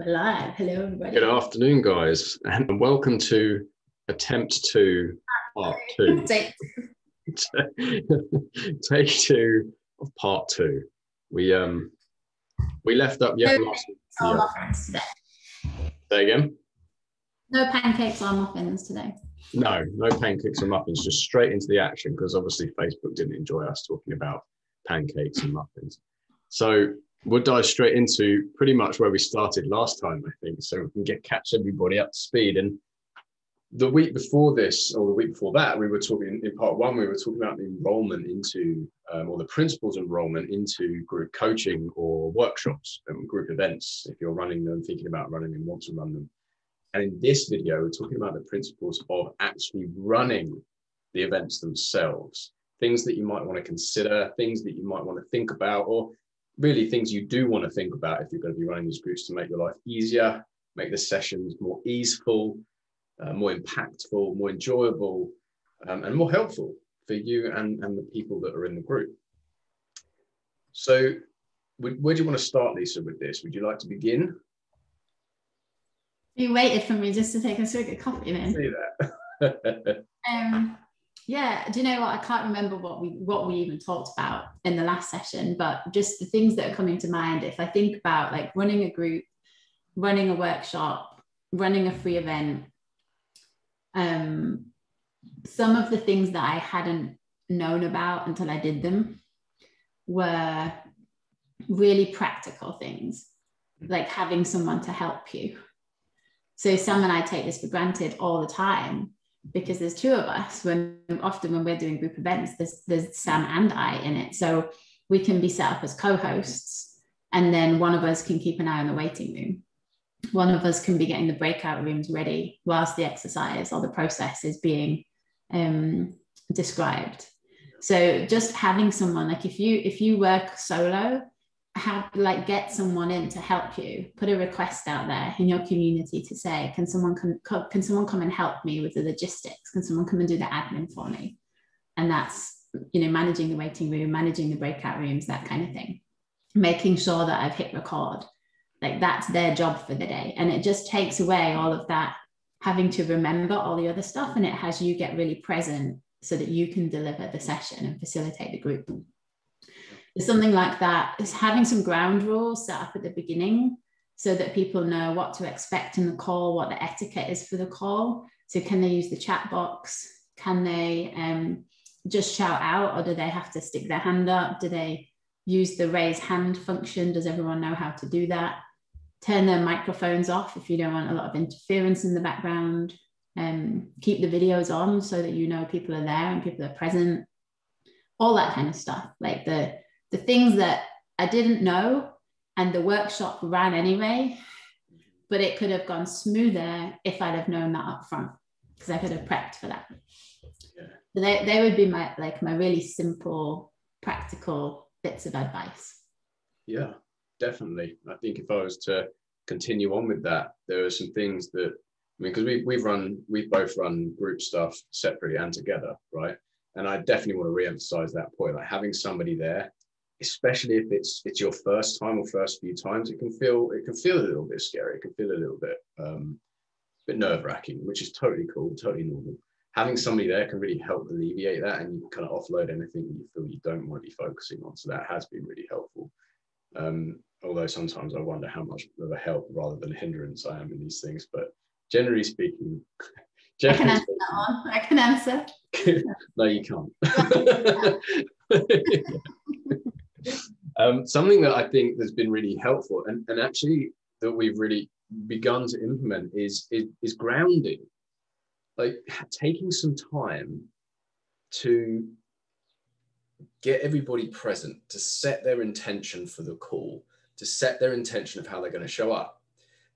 live. Hello, everybody. Good afternoon, guys, and welcome to attempt 2, part 2. Take 2 of part 2. We left up yet last week. No muffins today. Say again? No pancakes or muffins today. No pancakes or muffins, just straight into the action, because obviously Facebook didn't enjoy us talking about pancakes and muffins. So we'll dive straight into pretty much where we started last time, I think, so we can catch everybody up to speed. And the week before this, or the week before that, we were talking, in part 1, we were talking about the enrollment into, or the principles of enrollment into group coaching or workshops and group events, if you're running them, thinking about running and want to run them. And in this video, we're talking about the principles of actually running the events themselves, things that you might want to consider, things that you might want to think about, or really things you do want to think about if you're going to be running these groups to make your life easier, make the sessions more easeful, more impactful, more enjoyable, and more helpful for you and the people that are in the group. So where do you want to start, Lisa, with this? Would you like to begin? You waited for me just to take a swig of coffee then. See that. Yeah, do you know what? I can't remember what we even talked about in the last session, but just the things that are coming to mind. If I think about like running a group, running a workshop, running a free event, some of the things that I hadn't known about until I did them were really practical things, like having someone to help you. So Sam and I take this for granted all the time, because there's 2 of us. Often when we're doing group events, there's Sam and I in it. So we can be set up as co-hosts, and then one of us can keep an eye on the waiting room. One of us can be getting the breakout rooms ready whilst the exercise or the process is being described. So just having someone, like if you work solo, get someone in to help you. Put a request out there in your community to say, can someone come and help me with the logistics? Can someone come and do the admin for me? And that's, managing the waiting room, managing the breakout rooms, that kind of thing. Making sure that I've hit record. Like that's their job for the day. And it just takes away all of that having to remember all the other stuff, and it has you get really present so that you can deliver the session and facilitate the group. Something like that is having some ground rules set up at the beginning so that people know what to expect in the call, what the etiquette is for the call. So can they use the chat box? Can they just shout out, or do they have to stick their hand up? Do they use the raise hand function? Does everyone know how to do that? Turn their microphones off if you don't want a lot of interference in the background. Keep the videos on so that people are there and people are present. All that kind of stuff, like the things that I didn't know, and the workshop ran anyway, but it could have gone smoother if I'd have known that up front, because I could have prepped for that. Yeah. So they would be my really simple, practical bits of advice. Yeah, definitely. I think if I was to continue on with that, there are some things that, because we've both run group stuff separately and together, right? And I definitely want to re-emphasize that point, like having somebody there, especially if it's your first time or first few times, it can feel a little bit scary. It can feel a little bit nerve-wracking, which is totally cool, totally normal. Having somebody there can really help alleviate that, and you can kind of offload anything that you feel you don't want to be focusing on. So that has been really helpful. Although sometimes I wonder how much of a help rather than a hindrance I am in these things, but generally speaking, I can answer that one. I can answer. No, you can't. Something that I think has been really helpful, and actually that we've really begun to implement is grounding. Like taking some time to get everybody present, to set their intention for the call, to set their intention of how they're going to show up.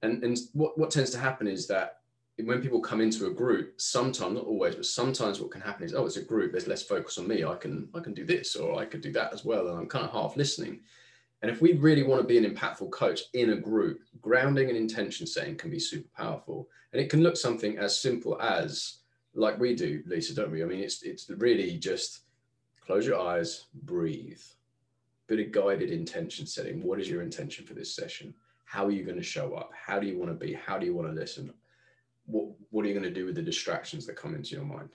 And what tends to happen is that when people come into a group, sometimes, not always, but sometimes what can happen is, oh, it's a group, there's less focus on me. I can do this, or I could do that as well. And I'm kind of half listening. And if we really want to be an impactful coach in a group, grounding and intention setting can be super powerful. And it can look something as simple as, like we do, Lisa, don't we? I mean, it's really just close your eyes, breathe, bit of guided intention setting. What is your intention for this session? How are you going to show up? How do you want to be? How do you want to listen? What are you going to do with the distractions that come into your mind?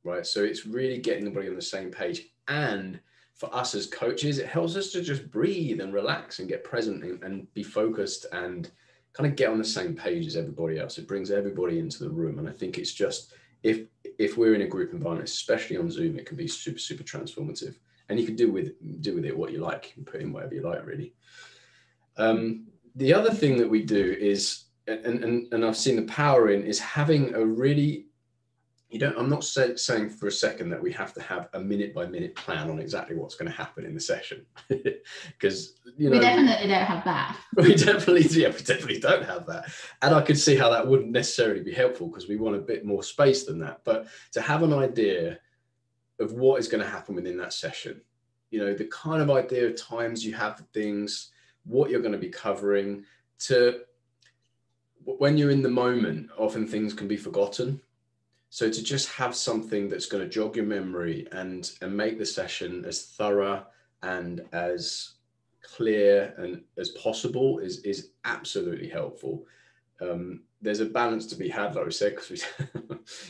Right. So it's really getting everybody on the same page. And for us as coaches, it helps us to just breathe and relax and get present and be focused and kind of get on the same page as everybody else. It brings everybody into the room. And I think it's just, if we're in a group environment, especially on Zoom, it can be super, super transformative. And you can do with it what you like. You can put in whatever you like, really. The other thing that we do is, and I've seen the power in, is having a really, I'm not saying for a second that we have to have a minute by minute plan on exactly what's going to happen in the session. Because, we definitely don't have that. We definitely don't have that. And I could see how that wouldn't necessarily be helpful, because we want a bit more space than that. But to have an idea of what is going to happen within that session, the kind of idea of times you have for things, what you're going to be covering, to when you're in the moment, often things can be forgotten. So to just have something that's going to jog your memory and make the session as thorough and as clear and as possible is absolutely helpful. There's a balance to be had, like we said, because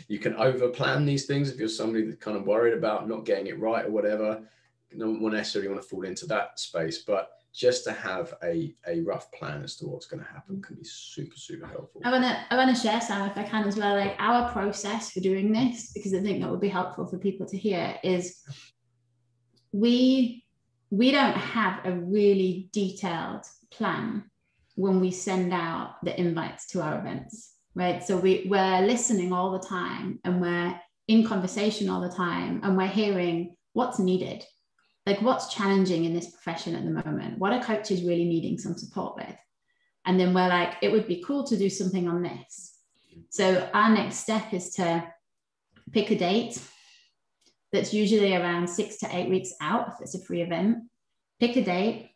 you can over plan these things if you're somebody that's kind of worried about not getting it right or whatever. You don't necessarily want to fall into that space, but just to have a rough plan as to what's going to happen can be super, super helpful. I want to share, Sam, if I can as well, like our process for doing this, because I think that would be helpful for people to hear, is we don't have a really detailed plan when we send out the invites to our events, right? So we're listening all the time, and we're in conversation all the time, and we're hearing what's needed. Like, what's challenging in this profession at the moment? What are coaches really needing some support with? And then we're like, it would be cool to do something on this. So our next step is to pick a date that's usually around 6 to 8 weeks out if it's a free event. Pick a date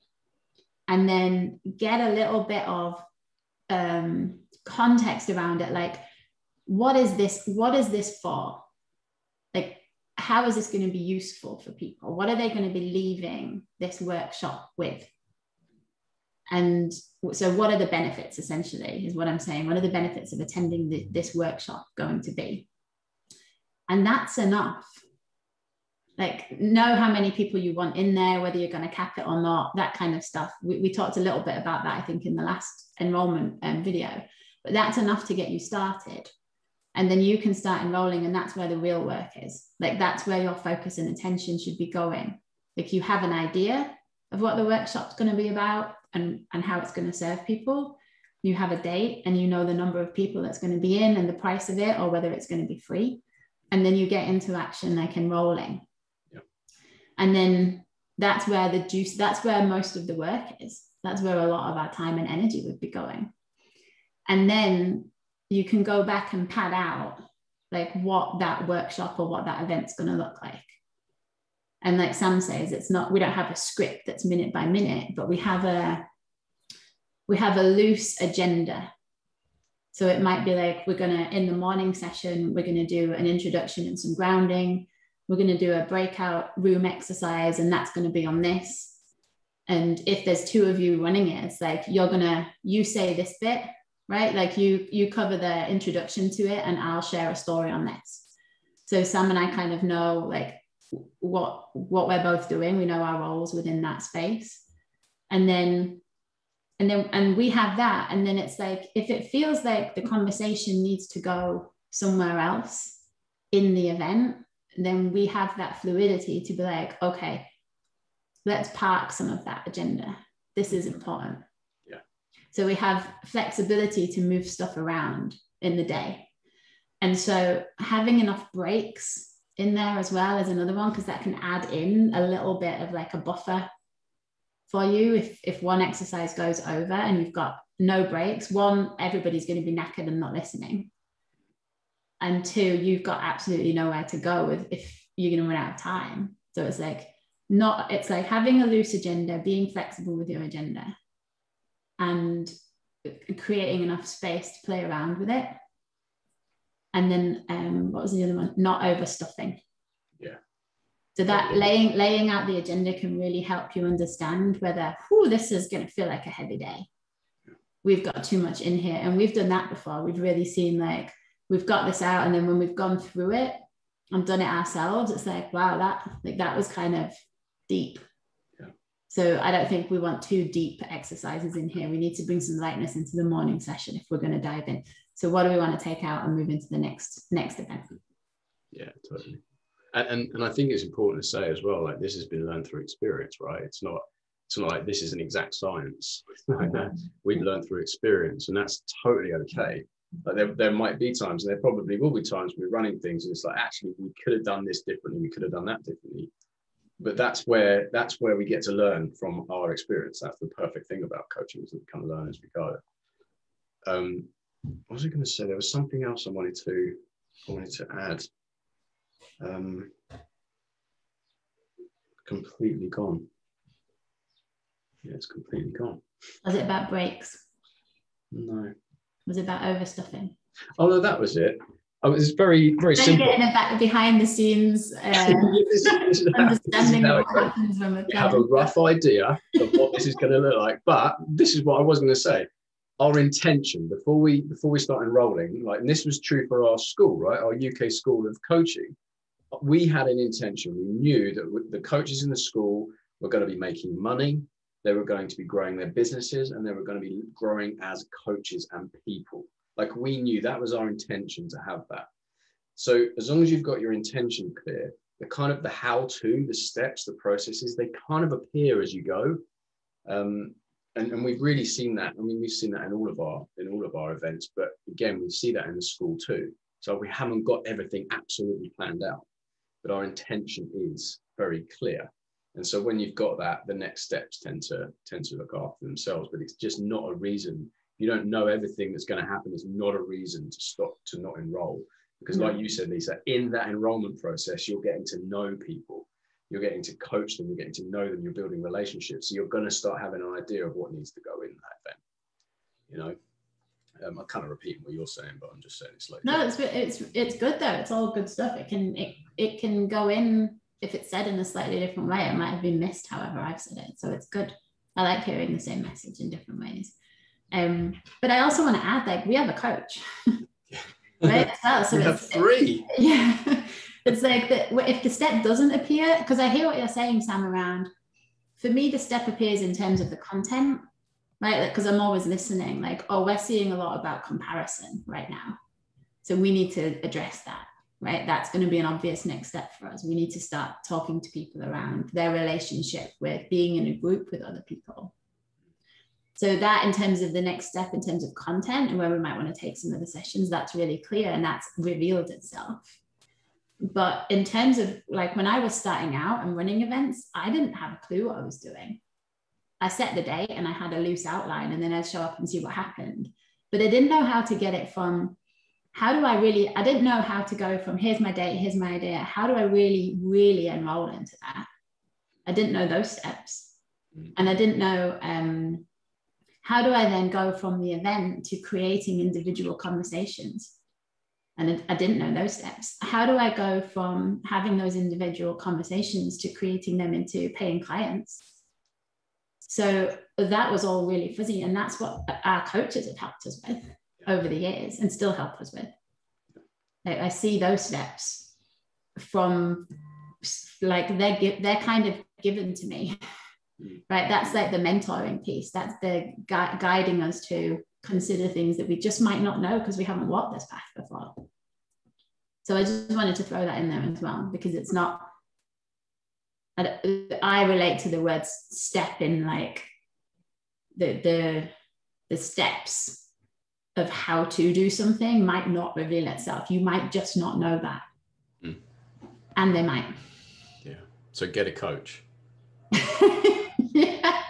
and then get a little bit of context around it. Like, what is this for? Like, how is this going to be useful for people? What are they going to be leaving this workshop with? And so what are the benefits, essentially, is what I'm saying. What are the benefits of attending this workshop going to be? And that's enough. Like, know how many people you want in there, whether you're going to cap it or not, that kind of stuff. We talked a little bit about that, I think, in the last enrollment video, but that's enough to get you started. And then you can start enrolling, and that's where the real work is. Like, that's where your focus and attention should be going. Like, you have an idea of what the workshop's going to be about and how it's going to serve people. You have a date, and you know the number of people that's going to be in and the price of it, or whether it's going to be free. And then you get into action, like enrolling. Yeah. And then that's where that's where most of the work is. That's where a lot of our time and energy would be going. And then you can go back and pad out like what that workshop or what that event's going to look like. And like Sam says, we don't have a script that's minute by minute, but we have a loose agenda. So it might be like, in the morning session, we're going to do an introduction and some grounding. We're going to do a breakout room exercise, and that's going to be on this. And if there's 2 of you running it, it's like, you say this bit, right? Like you cover the introduction to it, and I'll share a story on this. So Sam and I kind of know like what we're both doing. We know our roles within that space. And we have that. And then it's like, if it feels like the conversation needs to go somewhere else in the event, then we have that fluidity to be like, okay, let's park some of that agenda. This is important. Yeah. So we have flexibility to move stuff around in the day. And so having enough breaks in there as well is another one, because that can add in a little bit of like a buffer for you. If one exercise goes over and you've got no breaks, 1, everybody's going to be knackered and not listening. And 2, you've got absolutely nowhere to go if you're going to run out of time. So it's like having a loose agenda, being flexible with your agenda, and creating enough space to play around with it. And then what was the other one? Not overstuffing. Yeah. So that laying out the agenda can really help you understand whether, this is going to feel like a heavy day. we've got too much in here. And we've done that before. We've really seen like, we've got this out. And then when we've gone through it and done it ourselves, it's like, wow, that was kind of deep. Yeah. So I don't think we want too deep exercises in here. We need to bring some lightness into the morning session if we're going to dive in. So what do we want to take out and move into the next event? Yeah, totally. And I think it's important to say as well, like this has been learned through experience, right? It's not like this is an exact science. We've learned through experience, and that's totally okay. Like there might be times, and there probably will be times we're running things and it's like, actually, we could have done this differently, we could have done that differently. But that's where we get to learn from our experience. That's the perfect thing about coaching, is that we kind of learn as we go. What was I going to say? There was something else I wanted to add. Completely gone. Yeah, it's completely gone. Was it about breaks? No. Was it about overstuffing? Oh no, that was it. Oh, it's very, very simple. Getting back behind the scenes, understanding what happens when we're have a rough idea of what this is going to look like. But this is what I was going to say. Our intention before we start enrolling, like, and this was true for our school, right? Our UK School of Coaching. We had an intention. We knew that the coaches in the school were going to be making money. They were going to be growing their businesses, and they were going to be growing as coaches and people. Like, we knew that was our intention to have that. So as long as you've got your intention clear, the kind of the how-to, the steps, the processes, they kind of appear as you go. And we've really seen that. I mean, we've seen that in all of our events, but again, we see that in the school too. So we haven't got everything absolutely planned out, but our intention is very clear. And so when you've got that, the next steps tend to look after themselves. But it's just not a reason. You don't know everything that's going to happen. It's not a reason to stop, to not enroll. Because like you said, Lisa, in that enrollment process, you're getting to know people. You're getting to coach them. You're getting to know them. You're building relationships. So you're going to start having an idea of what needs to go in that event. You know, I'm kind of repeating what you're saying, but I'm just saying it's like. No, it's good though. It's all good stuff. It can go in. If it's said in a slightly different way, it might have been missed however I've said it. So it's good. I like hearing the same message in different ways. But I also want to add, like, we have a coach, right? So we have three. Yeah. It's like that if the step doesn't appear, because I hear what you're saying, Sam, around, for me, the step appears in terms of the content, right? Because I'm always listening, like, oh, we're seeing a lot about comparison right now. So we need to address that. Right, that's going to be an obvious next step for us. We need to start talking to people around their relationship with being in a group with other people. So that, in terms of the next step, in terms of content and where we might want to take some of the sessions, that's really clear and that's revealed itself. But in terms of, like, when I was starting out and running events, I didn't have a clue what I was doing. I set the date and I had a loose outline, and then I'd show up and see what happened. But I didn't know how to get it from, I didn't know how to go from here's my date, here's my idea. How do I really, really enroll into that? I didn't know those steps. And I didn't know, how do I then go from the event to creating individual conversations? And I didn't know those steps. How do I go from having those individual conversations to creating them into paying clients? So that was all really fuzzy. And that's what our coaches have helped us with over the years and still help us with. Like, I see those steps from, like, they're kind of given to me, right? That's like the mentoring piece. That's the guiding us to consider things that we just might not know because we haven't walked this path before. So I just wanted to throw that in there as well, because it's not, I relate to the word step in, like, the steps of how to do something might not reveal itself. You might just not know that. And they might. Yeah. So get a coach. Yeah.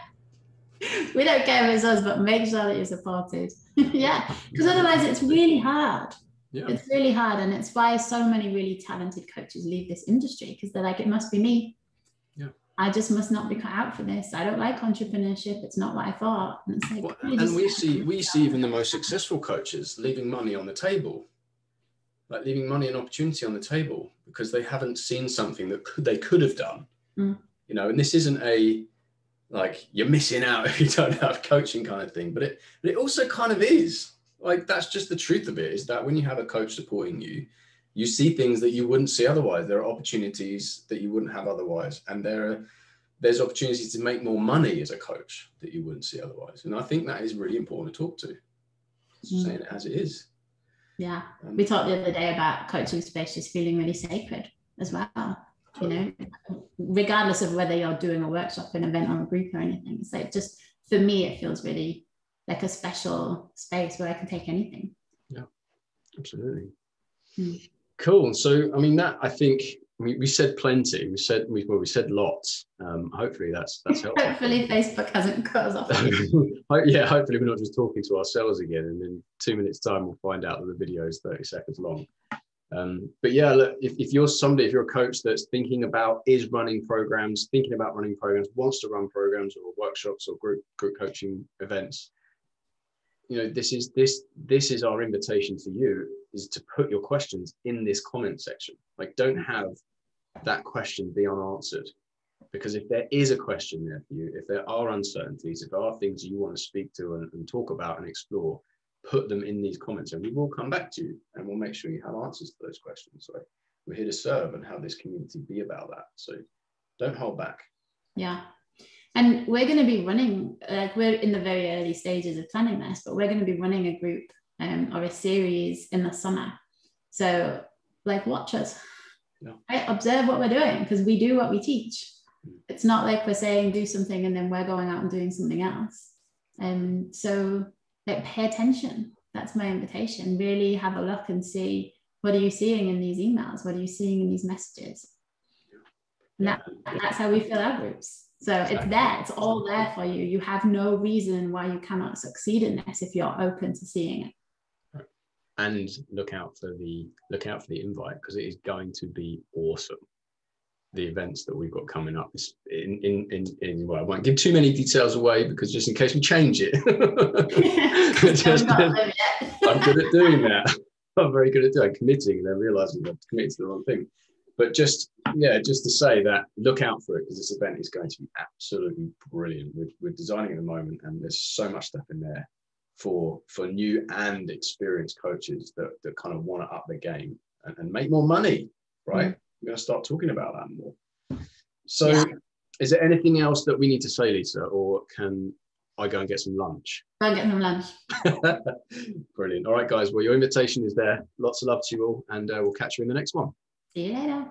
We don't care if it's us, but make sure that you're supported. Yeah. Because otherwise it's really hard. Yeah. It's really hard. And it's why so many really talented coaches leave this industry, because they're like, it must be me. Yeah. I just must not be cut out for this. I don't like entrepreneurship. It's not what I thought. And it's like, and we see even the most successful coaches leaving money on the table, like leaving money and opportunity on the table because they haven't seen something that they could have done. You know, and this isn't like you're missing out if you don't have coaching kind of thing. But it also kind of is. Like, that's just the truth of it, is that when you have a coach supporting you, you see things that you wouldn't see otherwise. There are opportunities that you wouldn't have otherwise. And there's opportunities to make more money as a coach that you wouldn't see otherwise. And I think that is really important to talk to. Saying it as it is. Yeah. We talked the other day about coaching space just feeling really sacred as well. You know, regardless of whether you're doing a workshop, an event, or a group or anything. It's like, just for me, it feels really like a special space where I can take anything. Yeah, absolutely. Cool. So, I mean, that, I think we said plenty. We said lots. Hopefully that's helpful. Hopefully Facebook hasn't cut us off. Yeah, hopefully we're not just talking to ourselves again, and in 2 minutes time we'll find out that the video is 30 seconds long. But yeah, look, if you're a coach that's thinking about, running programs, wants to run programs or workshops or group coaching events, you know, this is our invitation to you, is to put your questions in this comment section. Like, don't have that question be unanswered, because if there is a question there for you, if there are uncertainties, if there are things you want to speak to and talk about and explore, put them in these comments, and we will come back to you, and we'll make sure you have answers to those questions. So we're here to serve and have this community be about that. So don't hold back. Yeah. And we're going to be running, like, we're in the very early stages of planning this, but we're going to be running a group or a series in the summer. So, like, watch us. Yeah. Right? Observe what we're doing, because we do what we teach. It's not like we're saying do something and then we're going out and doing something else. So, like, pay attention. That's my invitation. Really have a look and see, what are you seeing in these emails? What are you seeing in these messages? And that's how we fill our groups. So it's there, it's all there for you. You have no reason why you cannot succeed in this if you're open to seeing it. And look out for the invite, because it is going to be awesome. The events that we've got coming up well, I won't give too many details away, because just in case we change it. I'm good at doing that. I'm very good at doing committing and then realizing I've committed to the wrong thing. But just to say that, look out for it, because this event is going to be absolutely brilliant. We're designing at the moment, and there's so much stuff in there for new and experienced coaches that kind of want to up their game and make more money, right? Mm-hmm. We're going to start talking about that more. So is there anything else that we need to say, Lisa, or can I go and get some lunch? Go and get some lunch. Brilliant. All right, guys. Well, your invitation is there. Lots of love to you all, and we'll catch you in the next one. See you later.